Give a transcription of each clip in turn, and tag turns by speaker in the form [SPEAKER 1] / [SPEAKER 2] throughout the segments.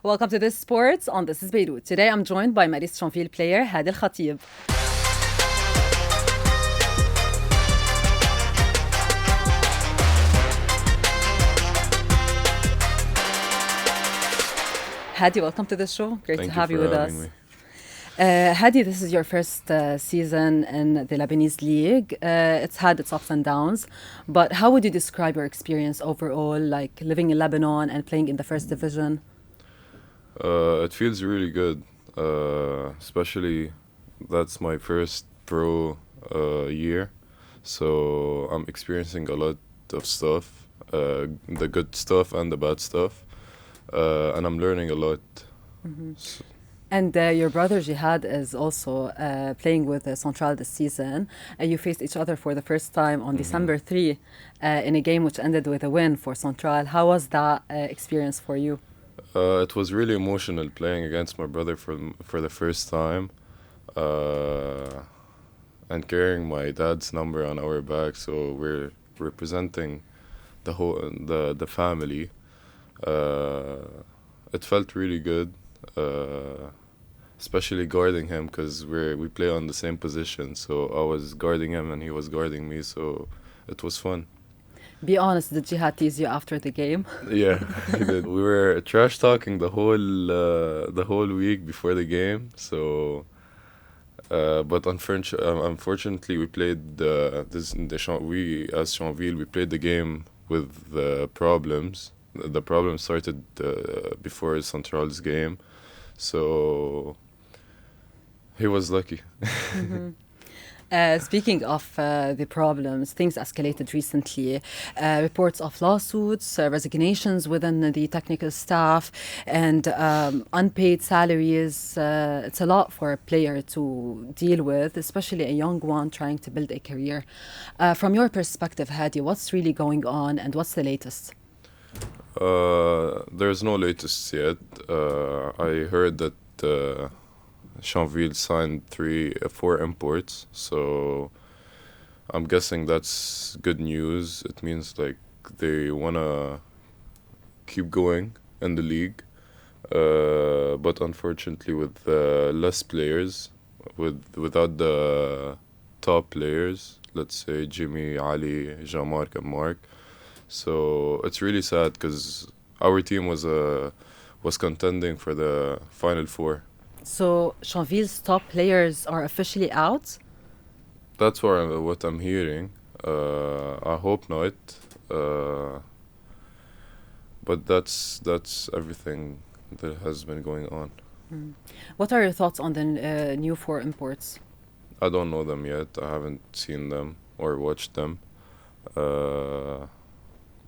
[SPEAKER 1] Welcome to This Sports on This is Beirut. Today I'm joined by Maristes Champville player Hadi El Khatib. Hadi, welcome to the show. Great to have you with us. Hadi, this is your first season in the Lebanese League. It's had its ups and downs, but how would you describe your experience overall, like living in Lebanon and playing in the first division?
[SPEAKER 2] It feels really good, especially that's my first pro year, so I'm experiencing a lot of stuff, the good stuff and the bad stuff, and I'm learning a lot.
[SPEAKER 1] Mm-hmm.
[SPEAKER 2] S-
[SPEAKER 1] And your brother Jihad is also playing with Central this season. You faced each other for the first time on
[SPEAKER 2] mhm.
[SPEAKER 1] December 3 in a game which ended with a win for Central. How was that experience for you?
[SPEAKER 2] It was really emotional playing against my brother for the first time, uh, and carrying my dad's number on our back, so we're representing the family. It felt really good, uh, especially guarding him because we play on the same position. So I was guarding him and he was guarding me. So it was fun.
[SPEAKER 1] Be honest, did Jihad tease you after the game?
[SPEAKER 2] Yeah, he did. We were trash talking the whole week before the game. So, but unfortunately, we played we as Champville we played the game with problems. The problem started before Central's game, so he was lucky.
[SPEAKER 1] Mm-hmm. Speaking of the problems, things escalated recently. Reports of lawsuits, resignations within the technical staff, and unpaid salaries. It's a lot for a player to deal with, especially a young one trying to build a career. From your perspective, Hadi, what's really going on and what's the latest?
[SPEAKER 2] There's no latest yet. I heard that Champville signed four imports, so I'm guessing that's good news. It means like they wanna keep going in the league, but unfortunately with less players, without the top players, let's say Jimmy, Ali, Jean-Marc, and Mark. So it's really sad because our team was contending for the final four.
[SPEAKER 1] So, Chanville's top players are officially out?
[SPEAKER 2] That's what I'm hearing. I hope not. Uh, but that's everything that has been going on.
[SPEAKER 1] Mm. What are your thoughts on the new four imports?
[SPEAKER 2] I don't know them yet. I haven't seen them or watched them. Uh,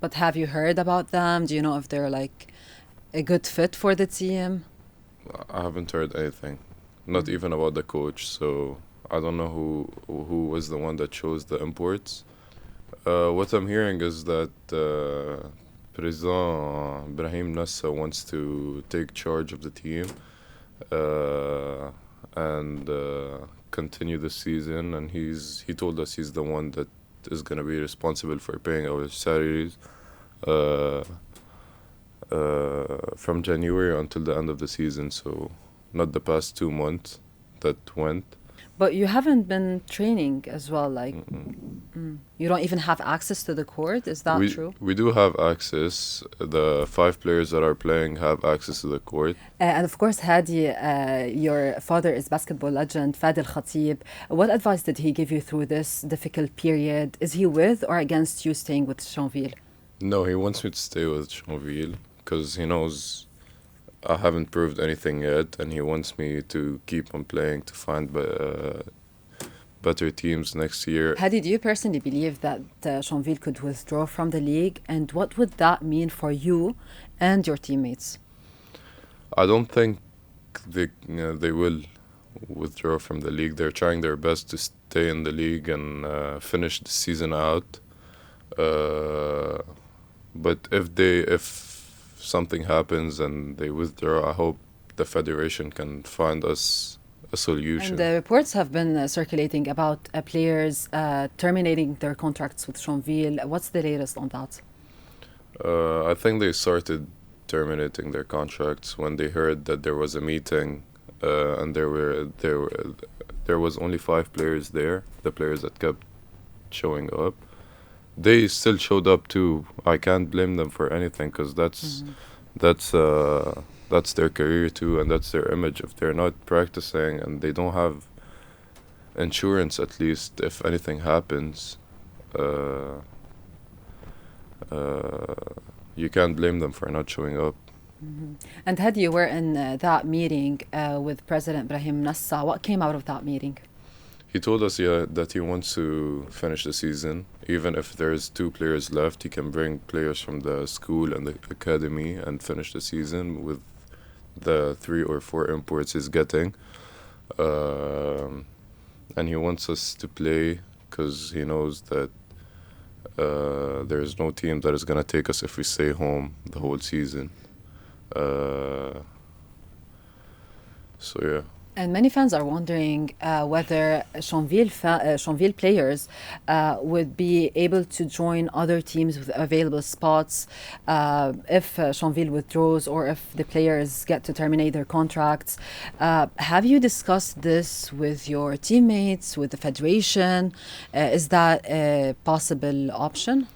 [SPEAKER 1] But have you heard about them? Do you know if they're like a good fit for the team?
[SPEAKER 2] I haven't heard anything, not
[SPEAKER 1] Mm.
[SPEAKER 2] even about the coach. So I don't know who was the one that chose the imports. What I'm hearing is that President Ibrahim Nassa wants to take charge of the team uh, and continue the season. And he told us he's the one that is gonna be responsible for paying our salaries uh, from January until the end of the season. So not the past 2 months that went.
[SPEAKER 1] But you haven't been training as well, like
[SPEAKER 2] Mm-mm.
[SPEAKER 1] you don't even have access to the court. Is that true?
[SPEAKER 2] We do have access. The five players that are playing have access to the court.
[SPEAKER 1] And of course, Hadi, your father is basketball legend, Hadi El Khatib. What advice did he give you through this difficult period? Is he with or against you staying with Champville?
[SPEAKER 2] No, he wants me to stay with Champville because he knows I haven't proved anything yet, and he wants me to keep on playing to find better teams next year.
[SPEAKER 1] Hadi, do you personally believe that Champville could withdraw from the league? And what would that mean for you and your teammates?
[SPEAKER 2] I don't think they will withdraw from the league. They're trying their best to stay in the league and finish the season out. Uh, but if something happens and they withdraw, I hope the federation can find us a
[SPEAKER 1] And
[SPEAKER 2] solution.
[SPEAKER 1] the reports have been circulating about players terminating their contracts with Champville. What's the latest on that?
[SPEAKER 2] I think they started terminating their contracts when they heard that there was a meeting and there was only 5 players there, the players that kept showing up. They still showed up too. I can't blame them for anything because that's their career too, and that's their image. If they're not practicing and they don't have insurance, at least if anything happens, you can't blame them for not showing up.
[SPEAKER 1] And Hadi, you were in that meeting with President Brahim Nassa. What came out of that meeting?
[SPEAKER 2] He told us, that he wants to finish the season. Even if there's 2 players left, he can bring players from the school and the academy and finish the season with the 3 or 4 imports he's getting. And he wants us to play because he knows that there's no team that is going to take us if we stay home the whole season. So, yeah.
[SPEAKER 1] And many fans are wondering whether Champville players would be able to join other teams with available spots if Champville withdraws or if the players get to terminate their contracts. Have you discussed this with your teammates, with the federation? Is that a possible option?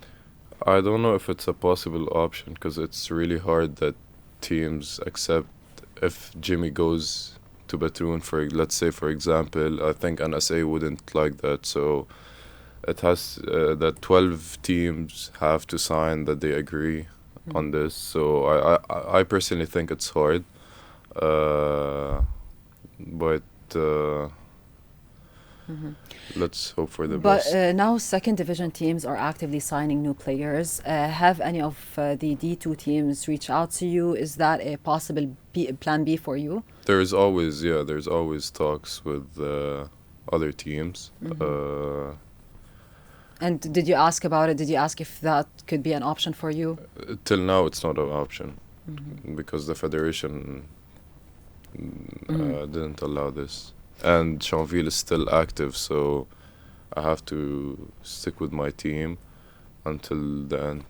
[SPEAKER 2] I don't know if it's a possible option because it's really hard that teams accept if Jimmy goes to Batoon, let's say, for example. I think NSA wouldn't like that, so it has that 12 teams have to sign that they agree on this. So I personally think it's hard, but let's hope for the best.
[SPEAKER 1] But now second division teams are actively signing new players. Have any of the D2 teams reach out to you? Is that a possible plan B for you?
[SPEAKER 2] There's always talks with other teams.
[SPEAKER 1] And did you ask about it? Did you ask if that could be an option for you?
[SPEAKER 2] Till now, it's not an option because the federation didn't allow this. And Champville is still active, so I have to stick with my team until the end.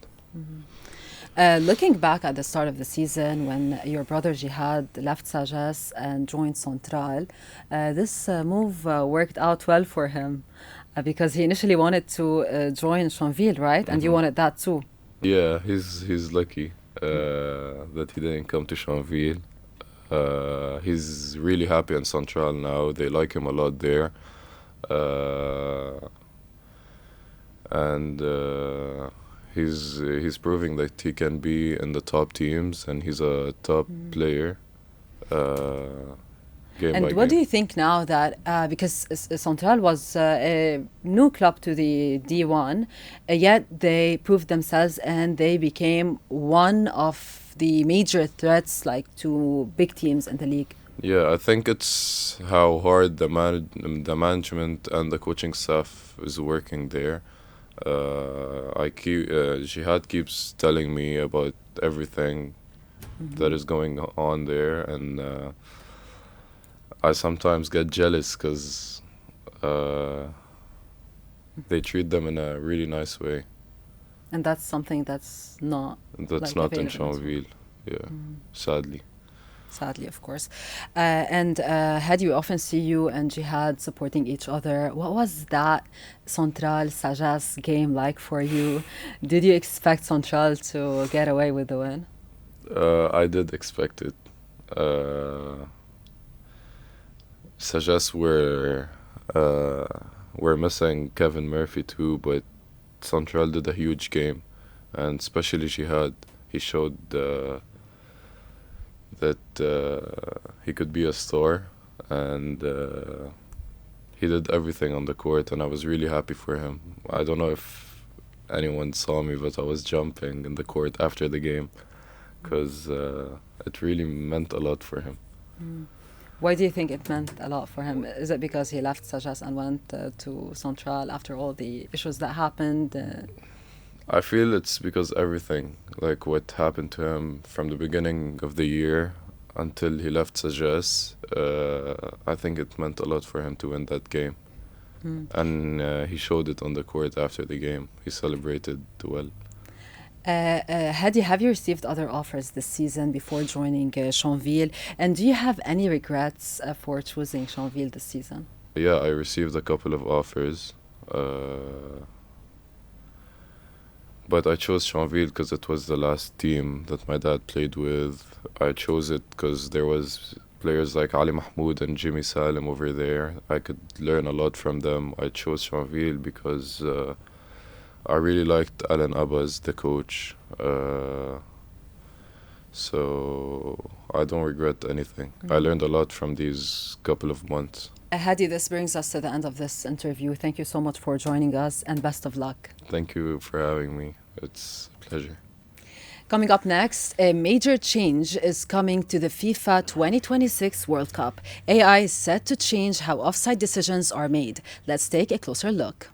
[SPEAKER 1] Looking back at the start of the season when your brother Jihad left Sajas and joined Central, this move worked out well for him because he initially wanted to join Champville, right? And you wanted that too.
[SPEAKER 2] Yeah, he's lucky that he didn't come to Champville. He's really happy in Central now. They like him a lot there. And he's proving that he can be in the top teams, and he's a top player.
[SPEAKER 1] And what do you think now that, because Central was a new club to the D1, yet they proved themselves and they became one of the major threats to big teams in the league?
[SPEAKER 2] Yeah, I think it's how hard the management and the coaching staff is working there. Jihad keeps telling me about everything that is going on there, and I sometimes get jealous because they treat them in a really nice way.
[SPEAKER 1] And that's something that's not
[SPEAKER 2] not in Champville, sadly.
[SPEAKER 1] Sadly, of course. And Hadi, we often see you and Jihad supporting each other. What was that Central Sajas game like for you? Did you expect Central to get away with the win?
[SPEAKER 2] I did expect it. Sajas were missing Kevin Murphy too, but Central did a huge game, and especially Jihad. He showed that he could be a star, and he did everything on the court, and I was really happy for him. I don't know if anyone saw me, but I was jumping in the court after the game because it really meant a lot for him.
[SPEAKER 1] Why do you think it meant a lot for him? Is it because he left Sajas and went to Central after all the issues that happened?
[SPEAKER 2] I feel it's because everything, like what happened to him from the beginning of the year until he left Sajas, I think it meant a lot for him to win that game. And he showed it on the court after the game. He celebrated well.
[SPEAKER 1] Hadi, have you received other offers this season before joining Champville? And do you have any regrets for choosing Champville this season?
[SPEAKER 2] Yeah, I received a couple of offers, uh, but I chose Champville because it was the last team that my dad played with. I chose it because there was players like Ali Mahmoud and Jimmy Salim over there. I could learn a lot from them. I chose Champville because I really liked Alan Abbas, the coach. So I don't regret anything. I learned a lot from these couple of months.
[SPEAKER 1] Hadi, this brings us to the end of this interview. Thank you so much for joining us and best of luck.
[SPEAKER 2] Thank you for having me. It's a pleasure.
[SPEAKER 1] Coming up next, a major change is coming to the FIFA 2026 World Cup. AI is set to change how offside decisions are made. Let's take a closer look.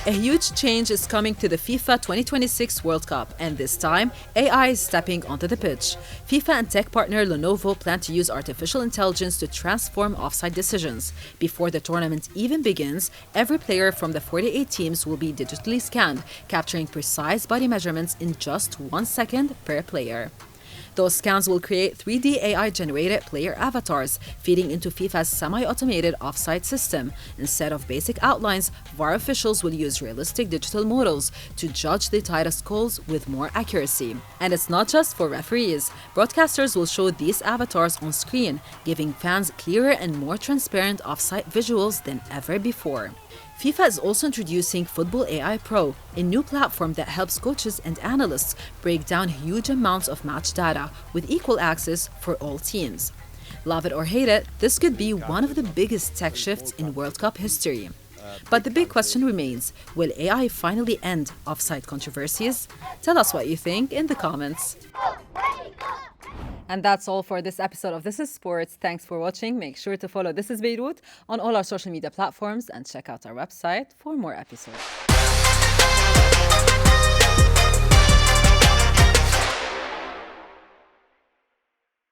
[SPEAKER 1] A huge change is coming to the FIFA 2026 World Cup, and this time, AI is stepping onto the pitch. FIFA and tech partner Lenovo plan to use artificial intelligence to transform offside decisions. Before the tournament even begins, every player from the 48 teams will be digitally scanned, capturing precise body measurements in just 1 second per player. Those scans will create 3D AI-generated player avatars, feeding into FIFA's semi-automated offside system. Instead of basic outlines, VAR officials will use realistic digital models to judge the tightest calls with more accuracy. And it's not just for referees. Broadcasters will show these avatars on screen, giving fans clearer and more transparent offside visuals than ever before. FIFA is also introducing Football AI Pro, a new platform that helps coaches and analysts break down huge amounts of match data with equal access for all teams. Love it or hate it, this could be one of the biggest tech shifts in World Cup history. But the big question remains, will AI finally end offside controversies? Tell us what you think in the comments. And that's all for this episode of This is Sports. Thanks for watching. Make sure to follow This is Beirut on all our social media platforms and check out our website for more episodes.